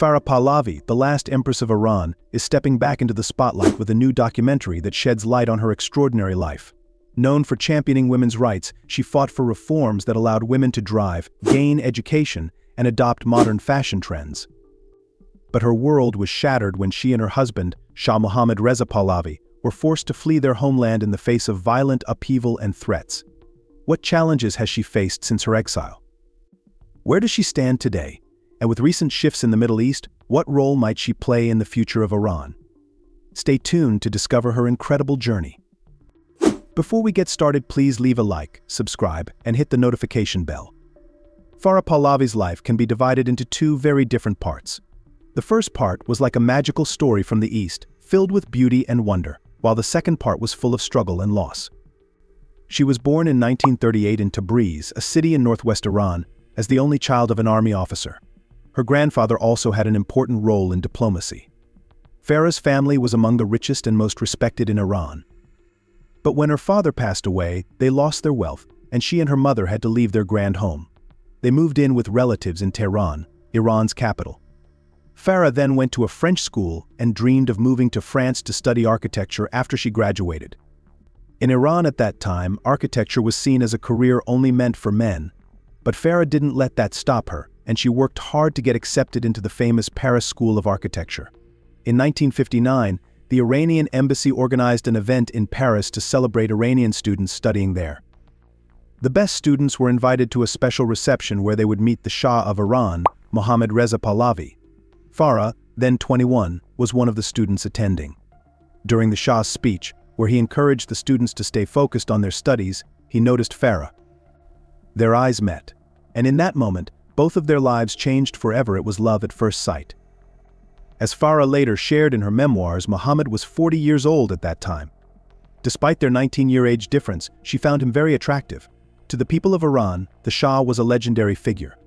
Farah Pahlavi, the last Empress of Iran, is stepping back into the spotlight with a new documentary that sheds light on her extraordinary life. Known for championing women's rights, she fought for reforms that allowed women to drive, gain education, and adopt modern fashion trends. But her world was shattered when she and her husband, Shah Mohammad Reza Pahlavi, were forced to flee their homeland in the face of violent upheaval and threats. What challenges has she faced since her exile? Where does she stand today? And with recent shifts in the Middle East, what role might she play in the future of Iran? Stay tuned to discover her incredible journey. Before we get started, please leave a like, subscribe, and hit the notification bell. Farah Pahlavi's life can be divided into two very different parts. The first part was like a magical story from the East, filled with beauty and wonder, while the second part was full of struggle and loss. She was born in 1938 in Tabriz, a city in northwest Iran, as the only child of an army officer. Her grandfather also had an important role in diplomacy. Farah's family was among the richest and most respected in Iran. But when her father passed away, they lost their wealth, and she and her mother had to leave their grand home. They moved in with relatives in Tehran, Iran's capital. Farah then went to a French school and dreamed of moving to France to study architecture after she graduated. In Iran at that time, architecture was seen as a career only meant for men. But Farah didn't let that stop her, and she worked hard to get accepted into the famous Paris School of Architecture. In 1959, the Iranian embassy organized an event in Paris to celebrate Iranian students studying there. The best students were invited to a special reception where they would meet the Shah of Iran, Mohammad Reza Pahlavi. Farah, then 21, was one of the students attending. During the Shah's speech, where he encouraged the students to stay focused on their studies, he noticed Farah. Their eyes met, and in that moment, both of their lives changed forever. It was love at first sight. As Farah later shared in her memoirs, Mohammad was 40 years old at that time. Despite their 19-year age difference, she found him very attractive. To the people of Iran, the Shah was a legendary figure.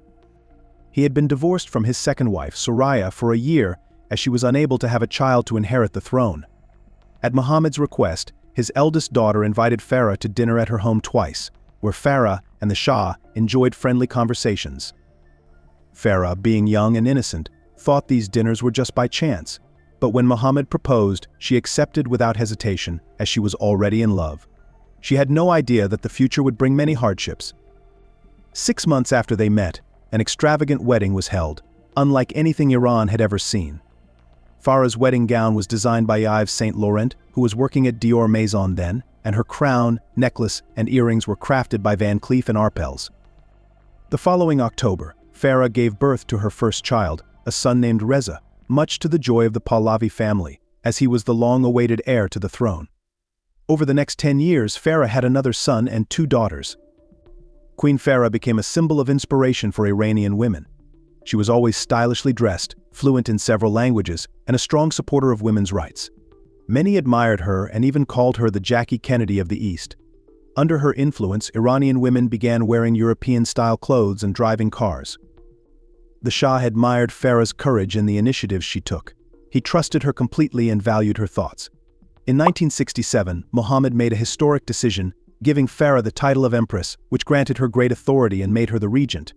He had been divorced from his second wife, Soraya, for a year, as she was unable to have a child to inherit the throne. At Mohammed's request, his eldest daughter invited Farah to dinner at her home twice, where Farah and the Shah enjoyed friendly conversations. Farah, being young and innocent, thought these dinners were just by chance, but when Mohammed proposed, she accepted without hesitation, as she was already in love. She had no idea that the future would bring many hardships. 6 months after they met, an extravagant wedding was held, unlike anything Iran had ever seen. Farah's wedding gown was designed by Yves Saint Laurent, who was working at Dior Maison then, and her crown, necklace, and earrings were crafted by Van Cleef & Arpels. The following October, Farah gave birth to her first child, a son named Reza, much to the joy of the Pahlavi family, as he was the long-awaited heir to the throne. Over the next 10 years, Farah had another son and 2 daughters. Queen Farah became a symbol of inspiration for Iranian women. She was always stylishly dressed, fluent in several languages, and a strong supporter of women's rights. Many admired her and even called her the Jackie Kennedy of the East. Under her influence, Iranian women began wearing European-style clothes and driving cars. The Shah admired Farah's courage and the initiatives she took. He trusted her completely and valued her thoughts. In 1967, Mohammed made a historic decision, giving Farah the title of Empress, which granted her great authority and made her the regent.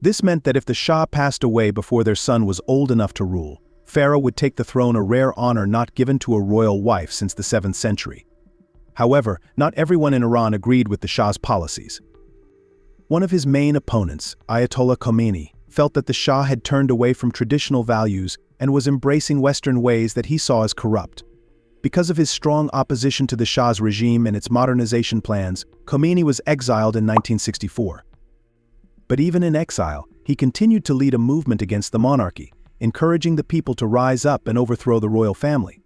This meant that if the Shah passed away before their son was old enough to rule, Farah would take the throne, a rare honor not given to a royal wife since the 7th century. However, not everyone in Iran agreed with the Shah's policies. One of his main opponents, Ayatollah Khomeini, felt that the Shah had turned away from traditional values and was embracing Western ways that he saw as corrupt. Because of his strong opposition to the Shah's regime and its modernization plans, Khomeini was exiled in 1964. But even in exile, he continued to lead a movement against the monarchy, encouraging the people to rise up and overthrow the royal family.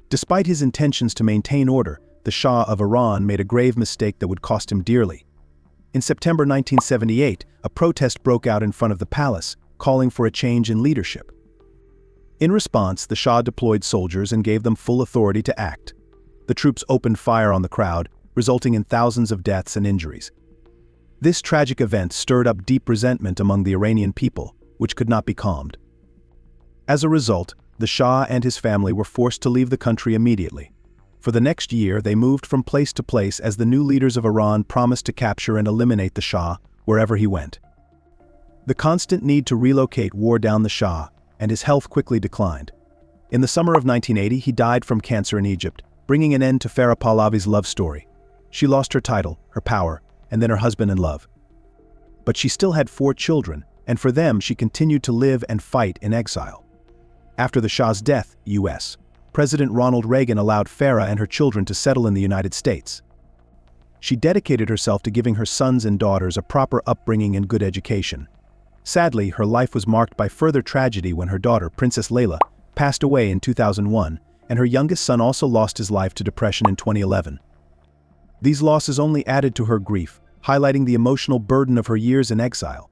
Despite his intentions to maintain order, the Shah of Iran made a grave mistake that would cost him dearly. In September 1978, a protest broke out in front of the palace, calling for a change in leadership. In response, the Shah deployed soldiers and gave them full authority to act. The troops opened fire on the crowd, resulting in thousands of deaths and injuries. This tragic event stirred up deep resentment among the Iranian people, which could not be calmed. As a result, the Shah and his family were forced to leave the country immediately. For the next year, they moved from place to place as the new leaders of Iran promised to capture and eliminate the Shah wherever he went. The constant need to relocate wore down the Shah, and his health quickly declined. In the summer of 1980, he died from cancer in Egypt, bringing an end to Farah Pahlavi's love story. She lost her title, her power, and then her husband and love. But she still had 4 children, and for them she continued to live and fight in exile. After the Shah's death, U.S. President Ronald Reagan allowed Farah and her children to settle in the United States. She dedicated herself to giving her sons and daughters a proper upbringing and good education. Sadly, her life was marked by further tragedy when her daughter, Princess Layla, passed away in 2001, and her youngest son also lost his life to depression in 2011. These losses only added to her grief, highlighting the emotional burden of her years in exile.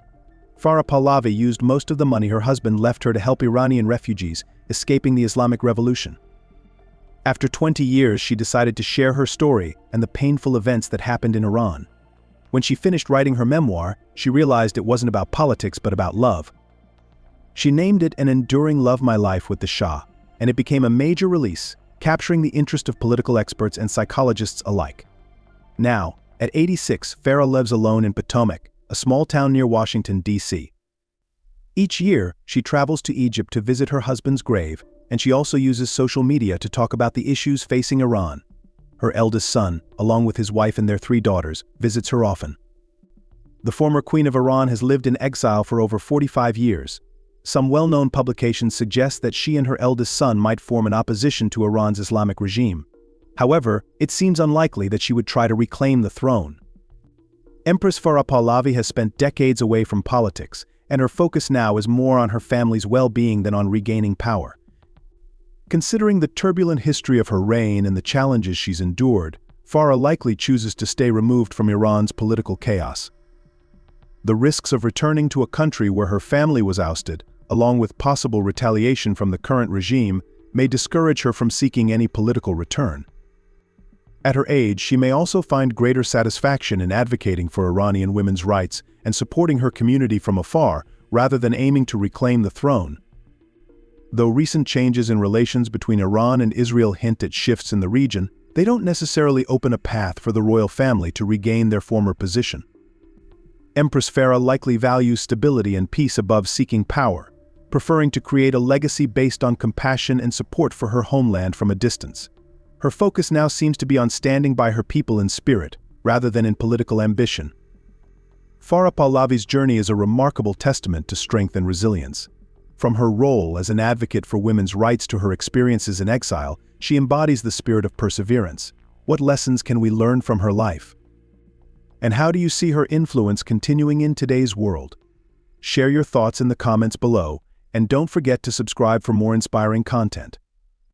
Farah Pahlavi used most of the money her husband left her to help Iranian refugees escaping the Islamic Revolution. After 20 years, she decided to share her story and the painful events that happened in Iran. When she finished writing her memoir, she realized it wasn't about politics but about love. She named it An Enduring Love My Life with the Shah, and it became a major release, capturing the interest of political experts and psychologists alike. Now, at 86, Farah lives alone in Potomac, a small town near Washington, D.C. Each year, she travels to Egypt to visit her husband's grave, and she also uses social media to talk about the issues facing Iran. Her eldest son, along with his wife and their 3 daughters, visits her often. The former Queen of Iran has lived in exile for over 45 years. Some well-known publications suggest that she and her eldest son might form an opposition to Iran's Islamic regime. However, it seems unlikely that she would try to reclaim the throne. Empress Farah Pahlavi has spent decades away from politics, and her focus now is more on her family's well-being than on regaining power. Considering the turbulent history of her reign and the challenges she's endured, Farah likely chooses to stay removed from Iran's political chaos. The risks of returning to a country where her family was ousted, along with possible retaliation from the current regime, may discourage her from seeking any political return. At her age, she may also find greater satisfaction in advocating for Iranian women's rights and supporting her community from afar, rather than aiming to reclaim the throne. Though recent changes in relations between Iran and Israel hint at shifts in the region, they don't necessarily open a path for the royal family to regain their former position. Empress Farah likely values stability and peace above seeking power, preferring to create a legacy based on compassion and support for her homeland from a distance. Her focus now seems to be on standing by her people in spirit, rather than in political ambition. Farah Pahlavi's journey is a remarkable testament to strength and resilience. From her role as an advocate for women's rights to her experiences in exile, she embodies the spirit of perseverance. What lessons can we learn from her life? And how do you see her influence continuing in today's world? Share your thoughts in the comments below, and don't forget to subscribe for more inspiring content.